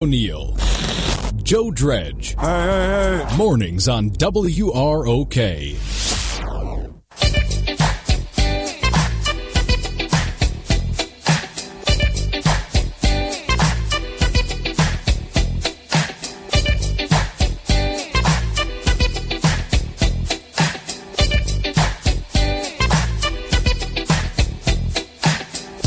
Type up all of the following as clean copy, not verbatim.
O'Neill, Joe Dredge. Hey. Mornings on WROK.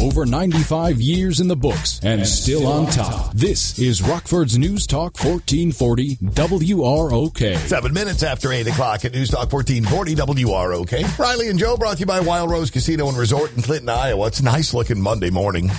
Over 95 years in the books and still on top. This is Rockford's News Talk 1440 WROK. 7 minutes after 8 o'clock at News Talk 1440 WROK. Riley and Joe brought to you by Wild Rose Casino and Resort in Clinton, Iowa. It's a nice looking Monday morning.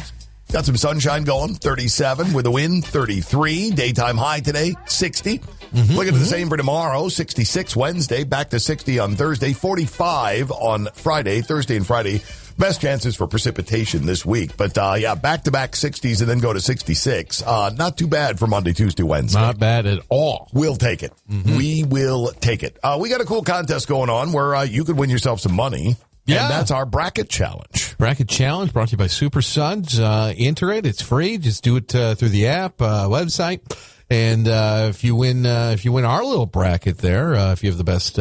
Got some sunshine going, 37 with a wind, 33. Daytime high today, 60. Looking at the same for tomorrow, 66 Wednesday, back to 60 on Thursday, 45 on Friday, Thursday and Friday. Best chances for precipitation this week. But, back-to-back 60s and then go to 66. Not too bad for Monday, Tuesday, Wednesday. Not bad at all. We'll take it. We will take it. We got a cool contest going on where you could win yourself some money. Yeah. And that's our bracket challenge. Bracket challenge brought to you by Super Suds. Enter it. It's free. Just do it through the app, website. And if you win our little bracket there, if you have the best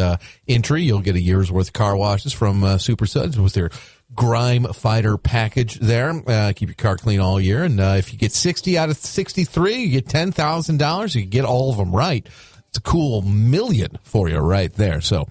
entry, you'll get a year's worth of car washes from Super Suds with their Grime Fighter package there. Keep your car clean all year. And if you get 60 out of 63, you get $10,000. You can get all of them right. It's a cool million for you right there. So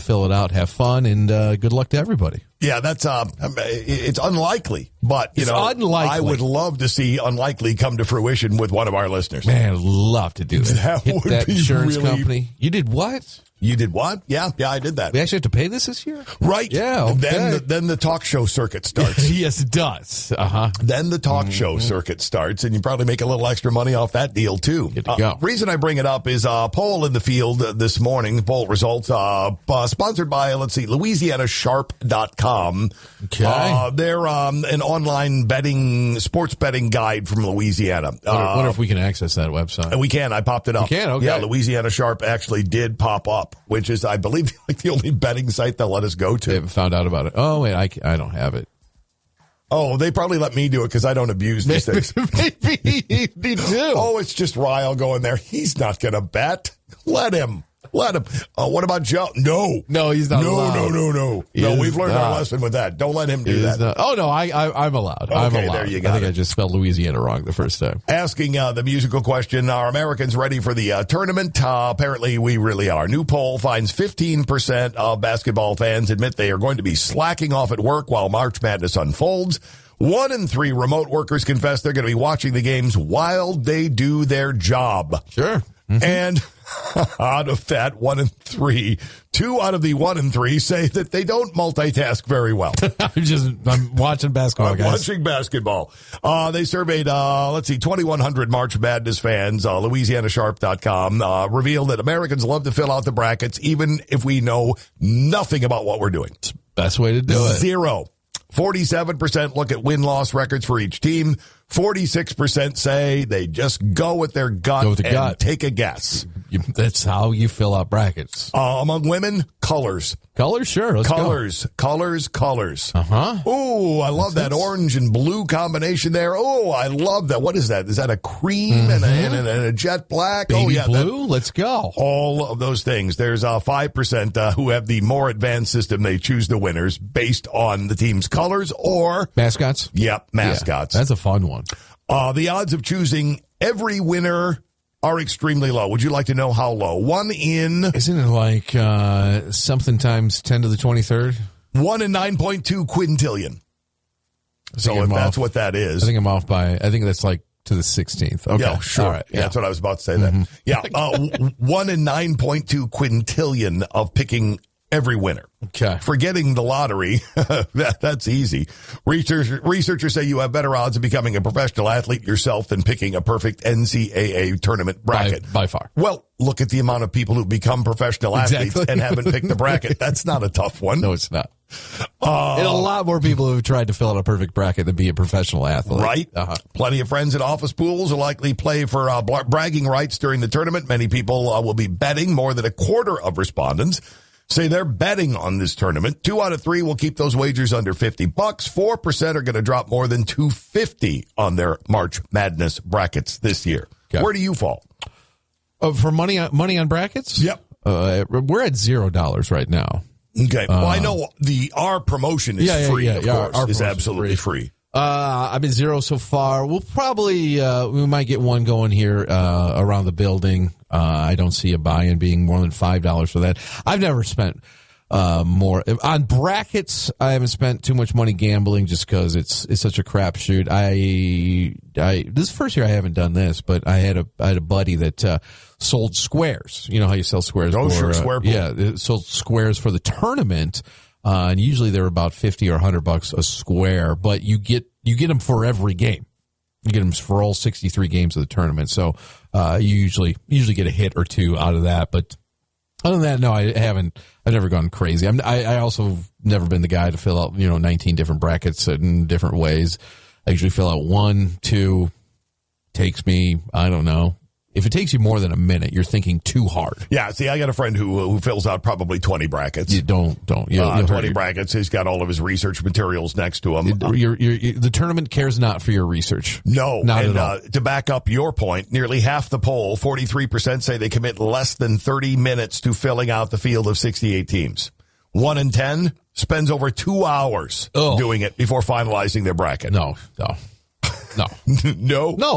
fill it out, have fun, and good luck to everybody. Yeah, that's it's unlikely, but It's unlikely. I would love to see unlikely come to fruition with one of our listeners. Man, I'd love to do that. That Hit would that be insurance really- company. You did what? You did what? Yeah, I did that. We actually have to pay this year? Right. Yeah, okay. Then the talk show circuit starts. Yes, it does. Uh-huh. Then the talk show circuit starts, and you probably make a little extra money off that deal, too. Good to go. Reason I bring it up is a poll in the field this morning. Poll results sponsored by, LouisianaSharp.com. Okay. They're an online sports betting guide from Louisiana. Wonder if we can access that website. We can. I popped it up. You can? Okay. Yeah, Louisiana Sharp actually did pop up, which is, I believe, like the only betting site they'll let us go to. They haven't found out about it. Oh, wait, I don't have it. Oh, they probably let me do it because I don't abuse these things. Maybe they do. Oh, it's just Ryle going there. He's not going to bet. Let him. What about Joe? No, he's not allowed. No. We've learned our lesson with that. Don't let him do that. Oh, no, I'm allowed. Okay, I'm allowed. there you go. I think I just spelled Louisiana wrong the first time. Asking the musical question, are Americans ready for the tournament? Apparently, we really are. New poll finds 15% of basketball fans admit they are going to be slacking off at work while March Madness unfolds. 1 in 3 remote workers confess they're going to be watching the games while they do their job. Sure. And out of that 1 in 3, 2 out of the 1 in 3 say that they don't multitask very well. I'm watching basketball, guys. Watching basketball. They surveyed, 2,100 March Madness fans. LouisianaSharp.com revealed that Americans love to fill out the brackets, even if we know nothing about what we're doing. Best way to do it. 0. 47% look at win-loss records for each team. 46% say they just go with their gut and take a guess. That's how you fill out brackets. Among women, colors. Colors, sure. Let's Colors. Uh-huh. Oh, I love that orange and blue combination there. Oh, I love that. What is that? Is that a cream and a jet black? Baby blue? Let's go. All of those things. There's 5% who have the more advanced system. They choose the winners based on the team's colors or... Mascots? Yep, mascots. Yeah, that's a fun one. The odds of choosing every winner are extremely low. Would you like to know how low? 1 in... Isn't it like something times 10 to the 23rd? 1 in 9.2 quintillion. So if that's what that is... I think I'm off by... I think that's like to the 16th. Okay. Yeah, sure. All right. Yeah, that's what I was about to say then. Yeah, 1 in 9.2 quintillion of picking every winner. Okay. Forgetting the lottery, that's easy. Researchers say you have better odds of becoming a professional athlete yourself than picking a perfect NCAA tournament bracket. By far. Well, look at the amount of people who become professional athletes and haven't picked the bracket. That's not a tough one. No, it's not. And a lot more people who have tried to fill out a perfect bracket than be a professional athlete. Right. Plenty of friends at office pools will likely play for bragging rights during the tournament. Many people will be betting. More than a quarter of respondents say they're betting on this tournament. 2 out of 3 will keep those wagers under $50. 4% are going to drop more than $250 on their March Madness brackets this year. Okay. Where do you fall? For money on brackets? Yep. We're at $0 right now. Okay. Well, I know our promotion is free, of course. Our is absolutely free. I've been 0 so far. We'll probably, we might get one going here around the building. I don't see a buy-in being more than $5 for that. I've never spent more on brackets. I haven't spent too much money gambling just because it's such a crapshoot. This is the first year I haven't done this, but I had a buddy that sold squares. You know how you sell squares? Oh, sure, square pool. Yeah, it sold squares for the tournament, and usually they're about $50 or $100 a square. But you get them for every game. You get them for all 63 games of the tournament. So you usually get a hit or two out of that, but. Other than that, no, I haven't. I've never gone crazy. I also never been the guy to fill out 19 different brackets in different ways. I usually fill out 1, 2. Takes me, I don't know. If it takes you more than a minute, you're thinking too hard. Yeah, see, I got a friend who fills out probably 20 brackets. You don't. 20 brackets. He's got all of his research materials next to him. The tournament cares not for your research. No. Not at all. To back up your point, nearly half the poll, 43%, say they commit less than 30 minutes to filling out the field of 68 teams. 1 in 10 spends over 2 hours doing it before finalizing their bracket. No. No,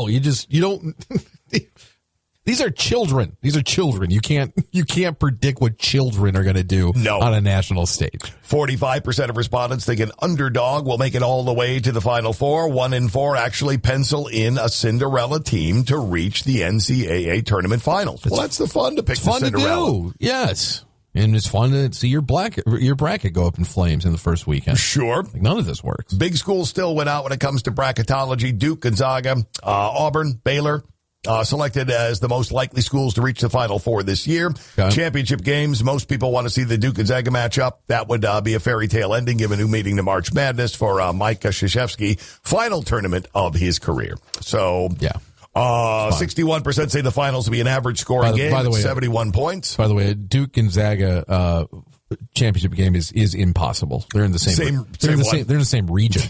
you don't... These are children. You can't predict what children are going to do on a national stage. 45% of respondents think an underdog will make it all the way to the Final Four. 1 in 4 actually pencil in a Cinderella team to reach the NCAA tournament finals. Well, that's the fun to pick the Cinderella. To do. Yes. And it's fun to see your bracket go up in flames in the first weekend. Sure. Like none of this works. Big schools still went out when it comes to bracketology. Duke, Gonzaga, Auburn, Baylor. Selected as the most likely schools to reach the Final Four this year. Okay. Championship games, most people want to see the Duke-Gonzaga matchup. That would be a fairy tale ending, given who meeting to March Madness for Mike Krzyzewski, final tournament of his career. So, yeah. 61% say the finals will be an average scoring game at 71 points. By the way, Duke-Gonzaga championship game is impossible. They're in the same they're in the same region.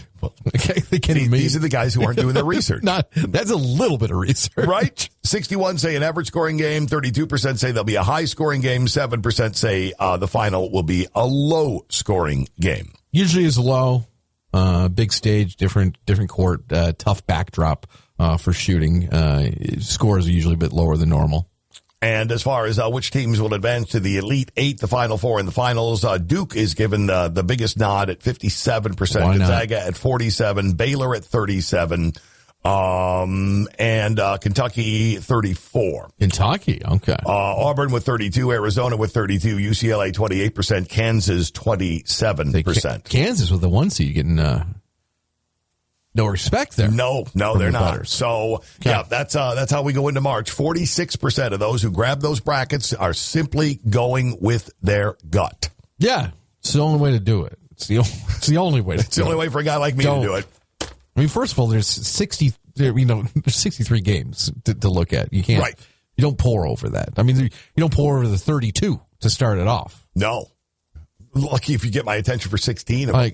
Okay, these are the guys who aren't doing their research. That's a little bit of research, right? 61 say an average scoring game. 32% say there'll be a high scoring game. 7% say the final will be a low scoring game. Usually is low. Big stage, different court, tough backdrop for shooting. Scores are usually a bit lower than normal. And as far as which teams will advance to the Elite Eight, the Final Four, and the finals, Duke is given the biggest nod at 57%, Gonzaga at 47%, Baylor at 37%, and Kentucky 34%. Kentucky, okay. Auburn with 32%, Arizona with 32%, UCLA 28%, Kansas 27%. Kansas with the 1 seed getting no respect there. No, they're not. Butters. So, yeah, that's how we go into March. 46% of those who grab those brackets are simply going with their gut. Yeah, it's the only way to do it. It's the only way. It's the only way for a guy like me to do it. I mean, first of all, there's 63 games to look at. You can't. Right. You don't pour over that. I mean, you don't pour over the 32 to start it off. No. Lucky if you get my attention for 16 of them.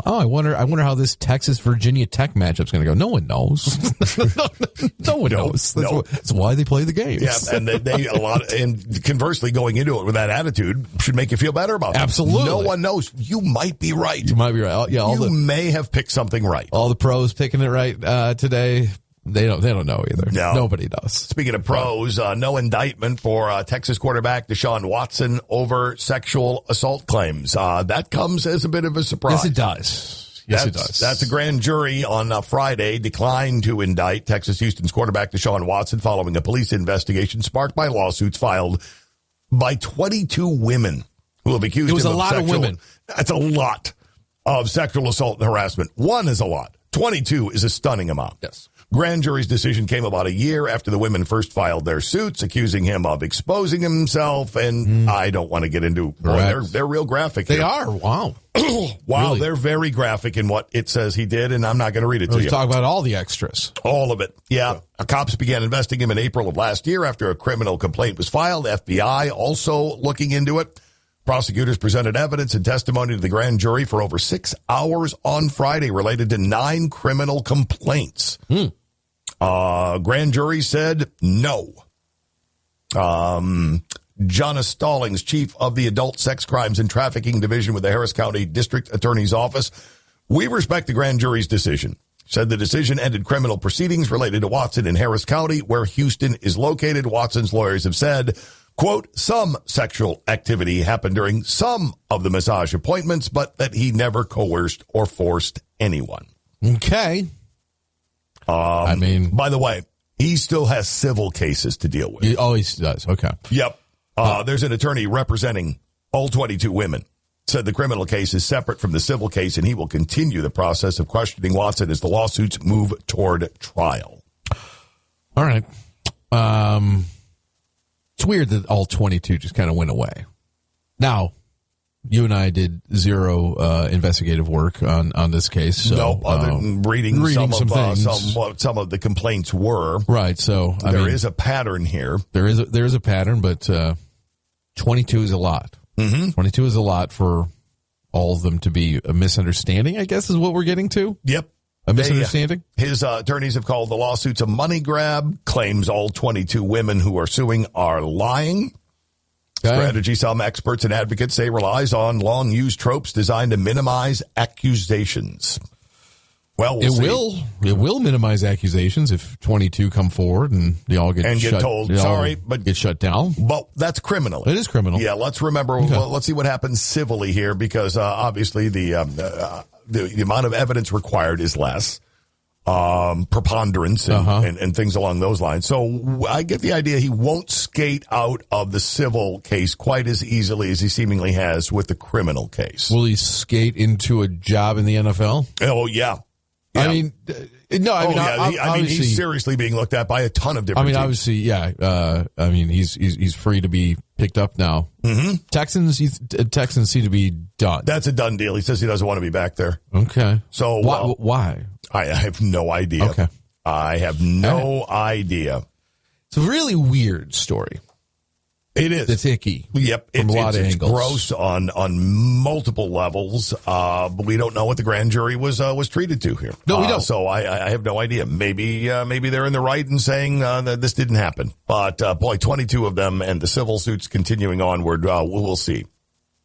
I wonder how this Texas-Virginia Tech matchup's going to go. No one knows. No one knows. That's why they play the games. Yeah, and and conversely, going into it with that attitude should make you feel better about it. Absolutely. No one knows. You might be right. You might be right. You may have picked something right. All the pros picking it right today. They don't know either. No. Nobody does. Speaking of pros, no indictment for Texas quarterback Deshaun Watson over sexual assault claims. That comes as a bit of a surprise. Yes, it does. That's a grand jury on Friday declined to indict Texas Houston's quarterback Deshaun Watson following a police investigation sparked by lawsuits filed by 22 women who have accused him of sexual. It was a lot of women. That's a lot of sexual assault and harassment. 1 is a lot. 22 is a stunning amount. Yes. Grand jury's decision came about a year after the women first filed their suits, accusing him of exposing himself. And I don't want to get into. They're real graphic. They are. Wow. Wow. Really? They're very graphic in what it says he did, and I'm not going to read it to you. Talk about all the extras. All of it. Yeah. Cops began investigating him in April of last year after a criminal complaint was filed. FBI also looking into it. Prosecutors presented evidence and testimony to the grand jury for over 6 hours on Friday related to 9 criminal complaints. Grand jury said no. Jonas Stallings, chief of the Adult Sex Crimes and Trafficking Division with the Harris County District Attorney's Office. We respect the grand jury's decision. Said the decision ended criminal proceedings related to Watson in Harris County, where Houston is located. Watson's lawyers have said, quote, some sexual activity happened during some of the massage appointments, but that he never coerced or forced anyone. Okay. By the way, he still has civil cases to deal with. He always does. Okay. Yep. There's an attorney representing all 22 women. Said the criminal case is separate from the civil case, and he will continue the process of questioning Watson as the lawsuits move toward trial. All right. It's weird that all 22 just kind of went away. Now, you and I did zero investigative work on this case. So, no, other than reading some of the complaints were. Right, so there is a pattern here. There is a pattern, but 22 is a lot. Mm-hmm. 22 is a lot for all of them to be a misunderstanding, I guess is what we're getting to. Yep. A misunderstanding? His attorneys have called the lawsuits a money grab, claims all 22 women who are suing are lying. Okay. Strategy some experts and advocates say relies on long-used tropes designed to minimize accusations. Well, it will minimize accusations if 22 come forward and they all get told sorry, but get shut down. But that's criminal. It is criminal. Yeah, let's remember. Okay. Let's see what happens civilly here, because obviously the amount of evidence required is less, preponderance and things along those lines. So I get the idea he won't skate out of the civil case quite as easily as he seemingly has with the criminal case. Will he skate into a job in the NFL? Oh yeah. Yeah. I mean, he's seriously being looked at by a ton of different teams. Obviously, yeah. He's free to be picked up now. Mm-hmm. Texans seem to be done. That's a done deal. He says he doesn't want to be back there. Okay. So why? I have no idea. Okay. I have no idea. It's a really weird story. It is. It's icky. Yep. From a lot of angles. Gross on multiple levels. But we don't know what the grand jury was treated to here. No, we don't. So I have no idea. Maybe they're in the right in saying that this didn't happen. But 22 of them, and the civil suits continuing onward. We'll see.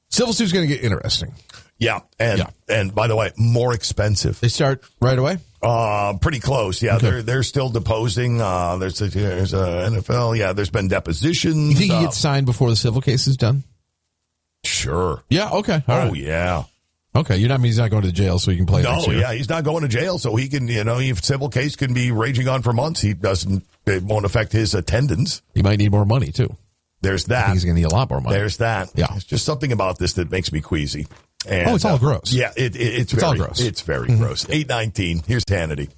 Civil suit's going to get interesting. Yeah. And by the way, more expensive. They start right away? Pretty close. Yeah. Okay. They're still deposing. There's a NFL. Yeah. There's been depositions. You think he gets signed before the civil case is done? Sure. Yeah. Okay. All right. Yeah. Okay. He's not going to jail so he can play next year. Yeah. He's not going to jail so he can, if civil case can be raging on for months, it won't affect his attendance. He might need more money too. There's that. I think he's going to need a lot more money. There's that. Yeah. It's just something about this that makes me queasy. And, it's all gross. Yeah, it's all gross. It's very gross. 8:19. Here's Hannity.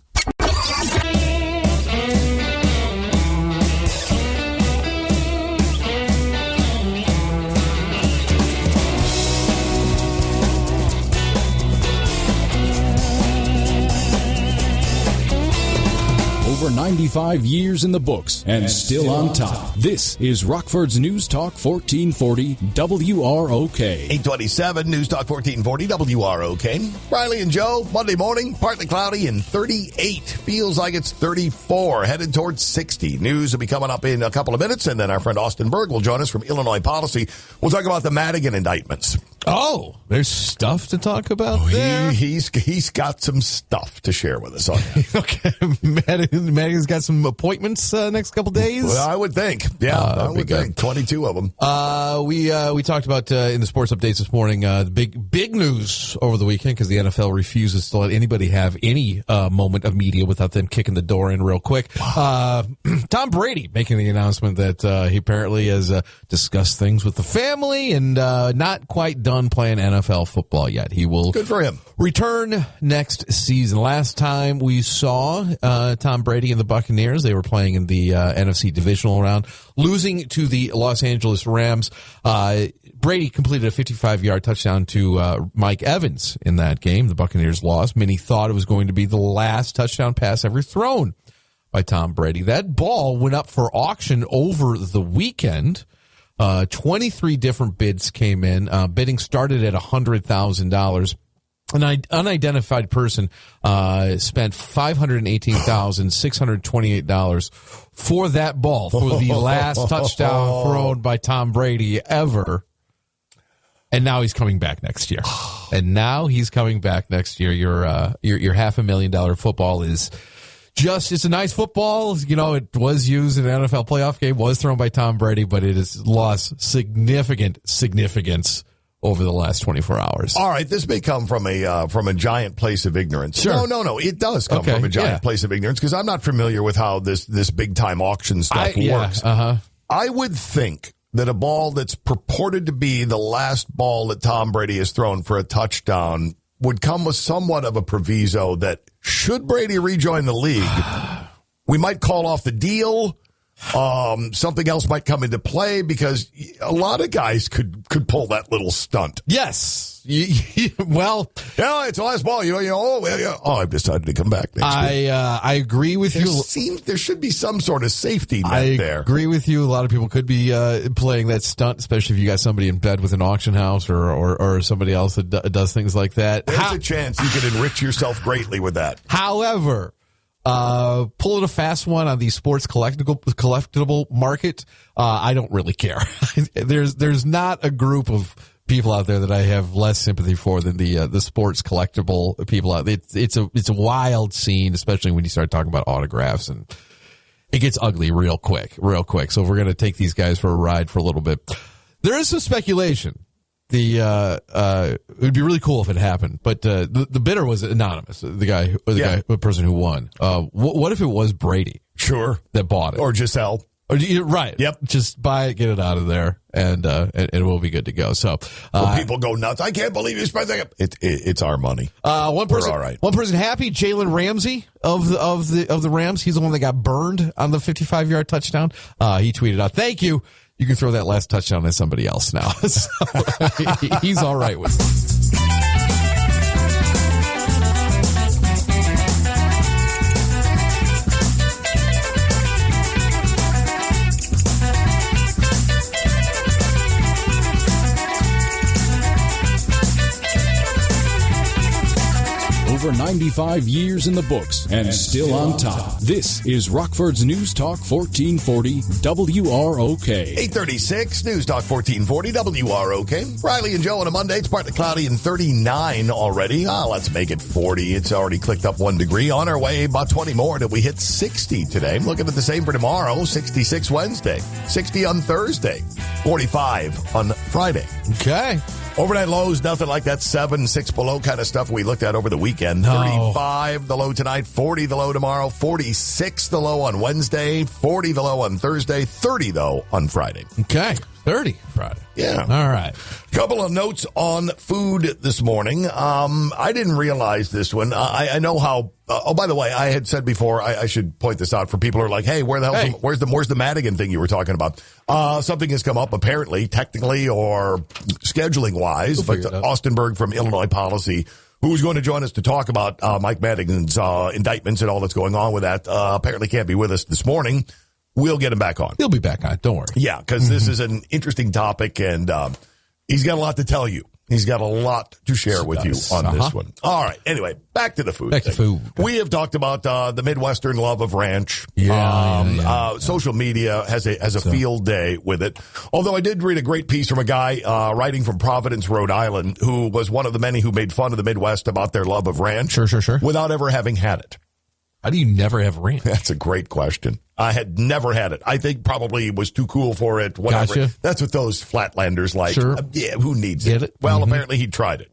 Over 95 years in the books and still on top. This is Rockford's News Talk 1440 WROK. 827 News Talk 1440 WROK. Riley and Joe, Monday morning, partly cloudy and 38. Feels like it's 34, headed towards 60. News will be coming up in a couple of minutes, and then our friend Austin Berg will join us from Illinois Policy. We'll talk about the Madigan indictments. Oh, there's stuff to talk about there? He's got some stuff to share with us on that. Okay, Madigan's got some appointments next couple days. Well, I would think. Yeah, I would think. 22 of them. We talked about in the sports updates this morning the big news over the weekend because the NFL refuses to let anybody have any moment of media without them kicking the door in real quick. Tom Brady making the announcement that he apparently has discussed things with the family and not quite done playing NFL football yet. He will good for him return next season. Last time we saw Tom Brady and the Buccaneers, they were playing in the NFC divisional round, losing to the Los Angeles Rams. Brady completed a 55-yard touchdown to Mike Evans in that game. The Buccaneers lost. Many thought it was going to be the last touchdown pass ever thrown by Tom Brady. That ball went up for auction over the weekend. 23 different bids came in. Bidding started at $100,000. An unidentified person spent $518,628 for that ball, for the last touchdown thrown by Tom Brady ever. And now he's coming back next year. Your $500,000 football is it's a nice football. You know, it was used in an NFL playoff game, was thrown by Tom Brady, but it has lost significant significance over the last 24 hours. All right, this may come from a giant place of ignorance. Sure. No, it does come from a giant place of ignorance because I'm not familiar with how this big time auction stuff works. I would think that a ball that's purported to be the last ball that Tom Brady has thrown for a touchdown would come with somewhat of a proviso that should Brady rejoin the league, we might call off the deal. Something else might come into play because a lot of guys could pull that little stunt. Yes. Well, yeah, it's the last ball. I've decided to come back next week. I agree with you. There should be some sort of safety net there. I agree with you. A lot of people could be playing that stunt, especially if you got somebody in bed with an auction house or somebody else that does things like that. There's a chance you could enrich yourself greatly with that. However, pulling a fast one on the sports collectible market, I don't really care. There's not a group of people out there that I have less sympathy for than the sports collectible people out there. It's a wild scene, especially when you start talking about autographs, and it gets ugly real quick. So we're going to take these guys for a ride for a little bit. There is some speculation. It would be really cool if it happened, but the bidder was anonymous. The person who won. What if it was Brady? Sure, that bought it, or Giselle. Right. Yep. Just buy it, get it out of there, and we'll be good to go. So people go nuts. I can't believe you spent that. It's our money. One person, we're all right. One person happy. Jalen Ramsey of the Rams. He's the one that got burned on the 55-yard touchdown. He tweeted out, "Thank you. You can throw that last touchdown at somebody else now." So, he's all right with it. Over 95 years in the books and still on top. This is Rockford's News Talk 1440 WROK. 836 News Talk 1440 WROK. Riley and Joe on a Monday. It's partly cloudy and 39 already. Let's make it 40. It's already clicked up 1 degree. On our way, about 20 more till we hit 60 today. I'm looking at the same for tomorrow. 66 Wednesday, 60 on Thursday, 45 on Friday. Okay. Overnight lows, nothing like that 7, 6 below kind of stuff we looked at over the weekend. 35 the low tonight, 40 the low tomorrow, 46 the low on Wednesday, 40 the low on Thursday, 30 though on Friday. Okay, 30 Friday. Yeah. All right. Couple of notes on food this morning. I didn't realize this one. I know how. By the way, I had said before, I should point this out for people who are like, hey, where's the Madigan thing you were talking about? Something has come up apparently, technically or scheduling wise, but Austin Berg from Illinois Policy, who's going to join us to talk about Mike Madigan's indictments and all that's going on with that, apparently can't be with us this morning. We'll get him back on. He'll be back on. Don't worry. Yeah, because this is an interesting topic, and he's got a lot to tell you. He's got a lot to share with you on this one. All right. Anyway, back to the food. Back to food. We have talked about the Midwestern love of ranch. Social media has a field day with it. Although I did read a great piece from a guy writing from Providence, Rhode Island, who was one of the many who made fun of the Midwest about their love of ranch. Sure. Without ever having had it. How do you never have ranch? That's a great question. I had never had it. I think probably was too cool for it. Whatever. Gotcha. That's what those flatlanders like. Sure. Who needs it? Well, apparently he tried it.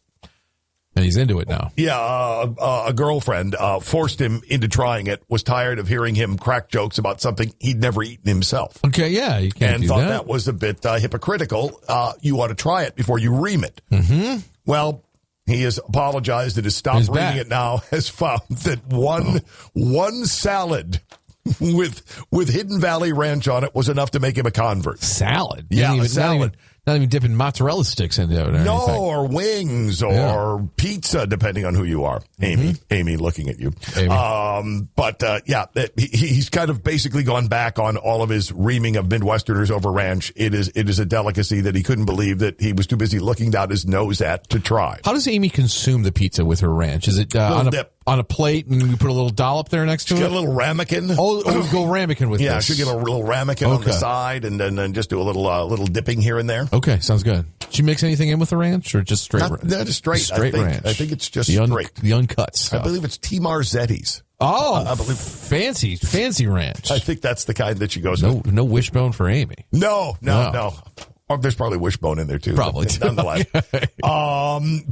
And he's into it now. Yeah, a girlfriend forced him into trying it, was tired of hearing him crack jokes about something he'd never eaten himself. Okay, yeah, you can't do that. And thought that was a bit hypocritical. You ought to try it before you ream it. Mm-hmm. Well, he has apologized and has stopped reading it now, has found that one salad with Hidden Valley Ranch on it was enough to make him a convert. Salad? Yeah, a salad. Not even dipping mozzarella sticks into it or No, anything. or wings or pizza, depending on who you are. Amy looking at you. He's kind of basically gone back on all of his reaming of Midwesterners over ranch. It is a delicacy that he couldn't believe that he was too busy looking down his nose at to try. How does Amy consume the pizza with her ranch? Is it on a plate and you put a little dollop there next to it? Get a little ramekin. Oh, go ramekin with this. Yeah, she'll get a little ramekin on the side and then just do a little dipping here and there. Okay, sounds good. Did she mix anything in with the ranch or just straight ranch? That is straight. Straight ranch. I think it's just straight. The uncut I stuff. believe it's T. Marzetti's. Oh, I believe fancy ranch. I think that's the kind that she goes with. No wishbone for Amy. No. Or there's probably wishbone in there too. Probably. Nonetheless.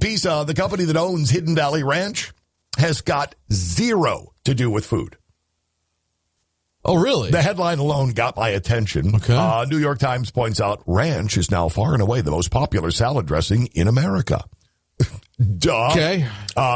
PISA, the company that owns Hidden Valley Ranch, has got zero to do with food. Oh, really? The headline alone got my attention. Okay. New York Times points out ranch is now far and away the most popular salad dressing in America. Duh. Okay.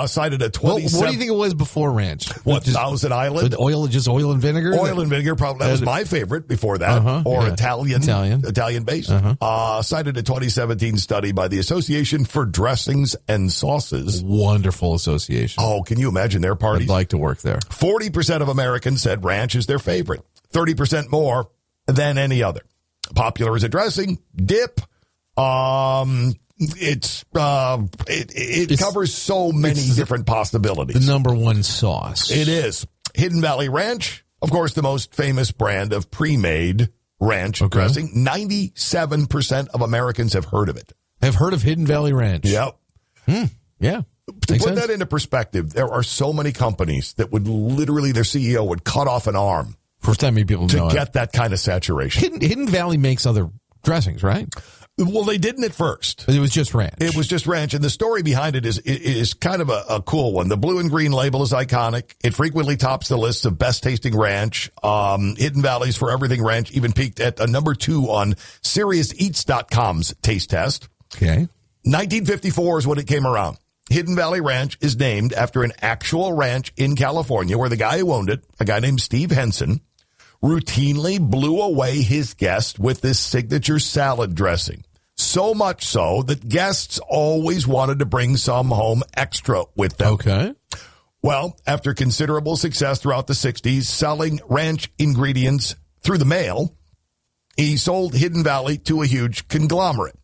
Cited a 27. What do you think it was before ranch? What, Thousand Island? With oil and vinegar? Oil and vinegar, probably. That was my favorite before that. Italian based. Cited a 2017 study by the Association for Dressings and Sauces. Wonderful association. Oh, can you imagine their parties? I'd like to work there. 40% of Americans said ranch is their favorite. 30% more than any other. Popular as a dressing, dip. It covers so many different possibilities. The number one sauce. It is. Hidden Valley Ranch, of course, the most famous brand of pre-made ranch dressing. 97% of Americans have heard of it. Have heard of Hidden Valley Ranch. Yep. Yeah. To put that into perspective, there are so many companies that would literally, their CEO would cut off an arm. First time many people know to get that kind of saturation. Hidden Valley makes other dressings, right? Well, they didn't at first. It was just ranch. It was just ranch, and the story behind it is kind of a cool one. The blue and green label is iconic. It frequently tops the lists of best tasting ranch. Hidden Valley's For Everything Ranch even peaked at number 2 on SeriousEats.com's taste test. Okay. 1954 is when it came around. Hidden Valley Ranch is named after an actual ranch in California where the guy who owned it, a guy named Steve Henson, routinely blew away his guests with this signature salad dressing. So much so that guests always wanted to bring some home extra with them. Okay. Well, after considerable success throughout the 60s, selling ranch ingredients through the mail, he sold Hidden Valley to a huge conglomerate.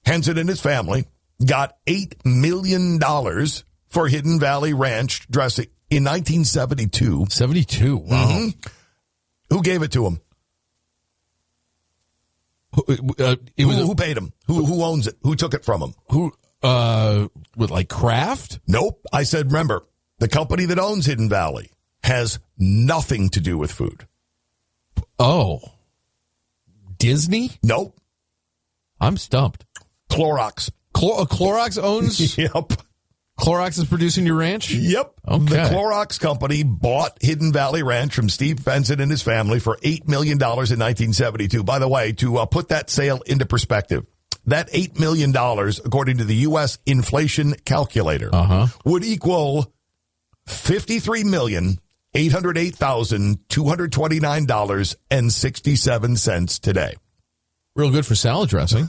Henson and his family got $8 million for Hidden Valley Ranch dressing in 1972. 72, wow. Mm-hmm. Who gave it to him? Who paid him? Who owns it? Who took it from him? With like Kraft? Nope. I said, remember, the company that owns Hidden Valley has nothing to do with food. Oh. Disney? Nope. I'm stumped. Clorox. Clorox owns? Yep. Clorox is producing your ranch? Yep. Okay. The Clorox company bought Hidden Valley Ranch from Steve Henson and his family for $8 million in 1972. By the way, to put that sale into perspective, that $8 million, according to the U.S. inflation calculator, would equal $53,808,229.67 today. Real good for salad dressing.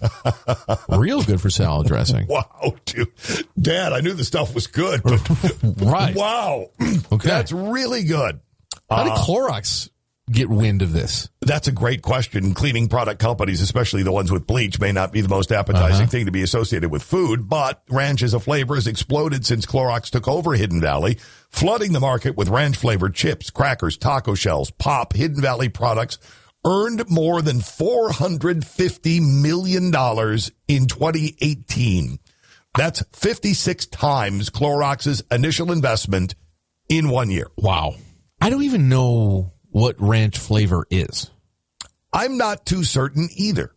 Real good for salad dressing. Wow, dude. Dad, I knew the stuff was good, but right. Wow. Okay. That's really good. How did Clorox get wind of this? That's a great question. Cleaning product companies, especially the ones with bleach, may not be the most appetizing thing to be associated with food, but ranch as a flavor has exploded since Clorox took over Hidden Valley, flooding the market with ranch-flavored chips, crackers, taco shells, pop. Hidden Valley products earned more than $450 million in 2018. That's 56 times Clorox's initial investment in 1 year. Wow. I don't even know what ranch flavor is. I'm not too certain either.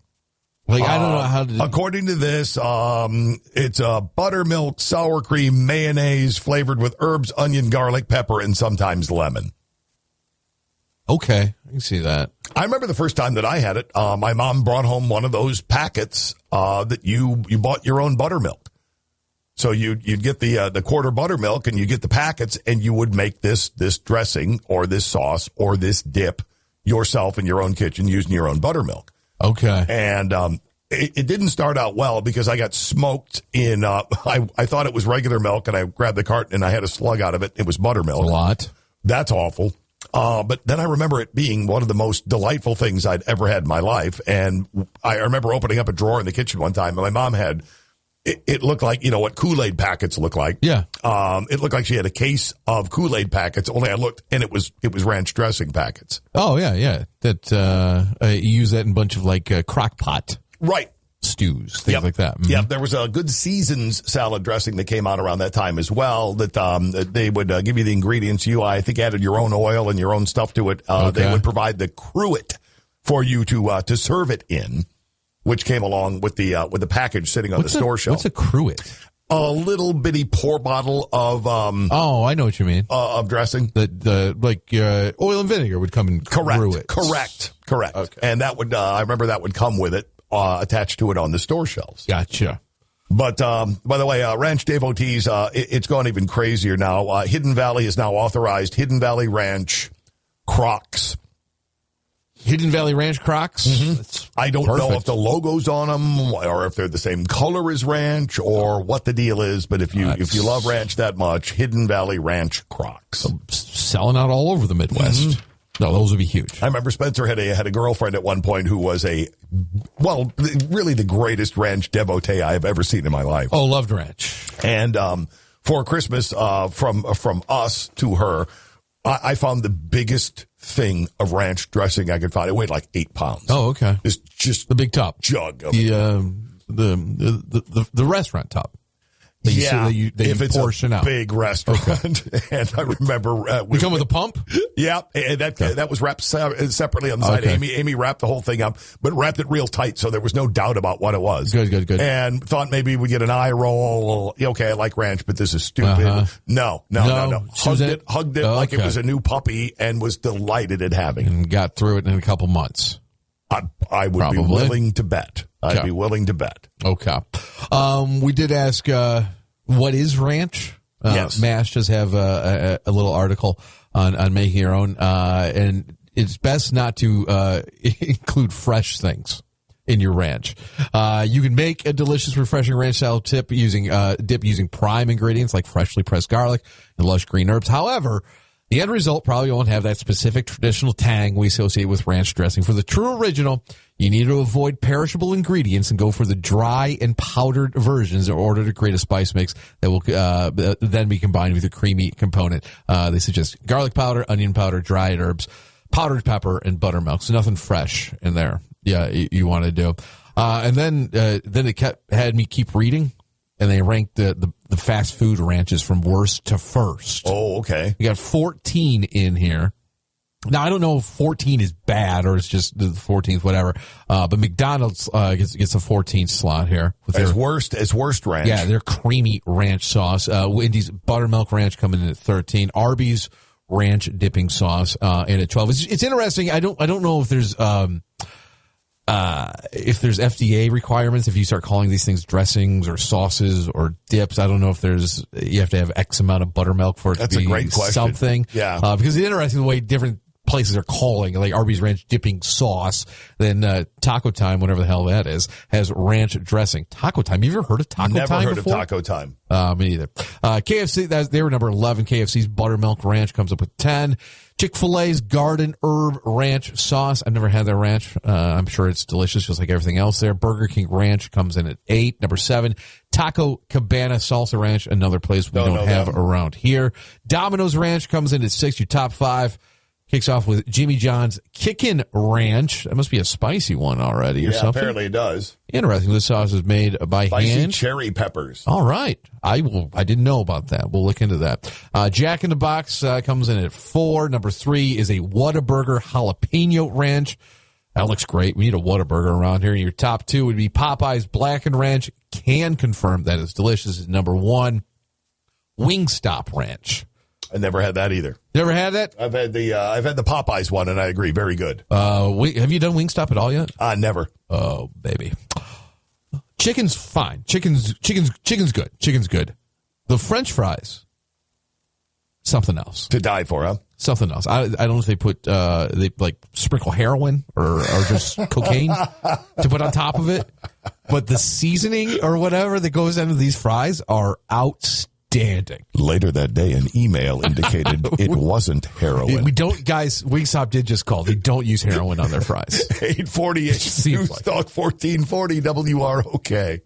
Like, I don't know how to... According to this, it's a buttermilk, sour cream, mayonnaise flavored with herbs, onion, garlic, pepper, and sometimes lemon. Okay, I can see that. I remember the first time that I had it, my mom brought home one of those packets that you bought your own buttermilk. So you'd get the quarter buttermilk and you get the packets and you would make this dressing or this sauce or this dip yourself in your own kitchen using your own buttermilk. Okay. And it didn't start out well because I got smoked in, I thought it was regular milk, and I grabbed the carton and I had a slug out of it. It was buttermilk. A lot. That's awful. But then I remember it being one of the most delightful things I'd ever had in my life. And I remember opening up a drawer in the kitchen one time, and my mom had, it looked like, what Kool-Aid packets look like. Yeah. It looked like she had a case of Kool-Aid packets, only I looked, and it was ranch dressing packets. Oh, yeah. That, you use that in a bunch of like crock pot. Right. Stews, things like that. Yeah, there was a Good Seasons salad dressing that came out around that time as well, that they would give you the ingredients. You, I think, added your own oil and your own stuff to it. They would provide the cruet for you to serve it in, which came along with the package sitting on the store shelf. What's a cruet? A little bitty pour bottle of oh, I know what you mean. Of dressing. The oil and vinegar would come in cruet. Correct. Okay. And that would I remember that would come with it. Attached to it on the store shelves. Gotcha. But by the way, ranch devotees, it's gone even crazier now. Hidden Valley is now authorized Hidden Valley Ranch Crocs. Hidden Valley Ranch Crocs? Mm-hmm. I don't know if the logo's on them or if they're the same color as ranch or what the deal is, but if you love ranch that much, Hidden Valley Ranch Crocs. Selling out all over the Midwest. Mm-hmm. No, those would be huge. I remember Spencer had a girlfriend at one point who was really the greatest ranch devotee I have ever seen in my life. Oh, loved ranch. And for Christmas, from us to her, I found the biggest thing of ranch dressing I could find. It weighed like 8 pounds. Oh, okay. It's just the big tub jug of the restaurant tub. If it's portion a out. big restaurant. Okay. And I remember... we come with a pump? Yeah, and that was wrapped separately on the side. Okay. Amy wrapped the whole thing up, but wrapped it real tight, so there was no doubt about what it was. Good. And thought maybe we'd get an eye roll. Okay, I like ranch, but this is stupid. Uh-huh. No. Hugged it like it was a new puppy and was delighted at having it. And got through it in a couple months. I would be willing to bet. I'd be willing to bet. Okay. We did ask, what is ranch? Yes. MASH does have a little article on making your own, and it's best not to include fresh things in your ranch. You can make a delicious, refreshing ranch style dip using prime ingredients like freshly pressed garlic and lush green herbs. However, the end result probably won't have that specific traditional tang we associate with ranch dressing. For the true original, you need to avoid perishable ingredients and go for the dry and powdered versions in order to create a spice mix that will then be combined with a creamy component. They suggest garlic powder, onion powder, dried herbs, powdered pepper, and buttermilk. So nothing fresh in there. Yeah, you want to do. And then it had me keep reading. And they ranked the fast food ranches from worst to first. Oh, okay. We got 14 in here. Now, I don't know if 14 is bad or it's just the 14th, whatever. But McDonald's gets a 14th slot here. As worst ranch. Yeah, their creamy ranch sauce. Wendy's buttermilk ranch coming in at 13. Arby's ranch dipping sauce in at 12. It's interesting. I don't know if there's FDA requirements, if you start calling these things dressings or sauces or dips. I don't know if you have to have X amount of buttermilk for it to be a great question. Something. Yeah. Because it's interesting the way different places are calling, like Arby's ranch dipping sauce, then Taco Time, whatever the hell that is, has ranch dressing. Taco Time. You ever heard of Taco Time before? Never heard of Taco Time. Me neither. KFC, they were number 11. KFC's buttermilk ranch comes up with 10. Chick-fil-A's garden herb ranch sauce. I've never had their ranch. I'm sure it's delicious, just like everything else there. Burger King ranch comes in at 8. Number 7, Taco Cabana salsa ranch, another place we don't have around here. Domino's ranch comes in at 6. Your top 5 kicks off with Jimmy John's Kickin' Ranch. That must be a spicy one already or something. Apparently it does. Interesting. This sauce is made by spicy hand. Cherry peppers. All right. I didn't know about that. We'll look into that. Jack in the Box comes in at 4. Number 3 is a Whataburger Jalapeno Ranch. That looks great. We need a Whataburger around here. Your top 2 would be Popeye's Blackened Ranch. Can confirm that it's delicious. It's number 1. Wingstop Ranch. I never had that either. Never had that? I've had the Popeyes one, and I agree, very good. Have you done Wingstop at all yet? Never. Oh, baby. Chicken's fine. Chicken's good. Chicken's good. The French fries something else. To die for, huh? Something else. I don't know if they put they like sprinkle heroin or just cocaine to put on top of it, but the seasoning or whatever that goes into these fries are outstanding. Later that day, an email indicated it wasn't heroin. We don't, guys. Wingstop did just call. They don't use heroin on their fries. 848 News Talk 1440 WROK.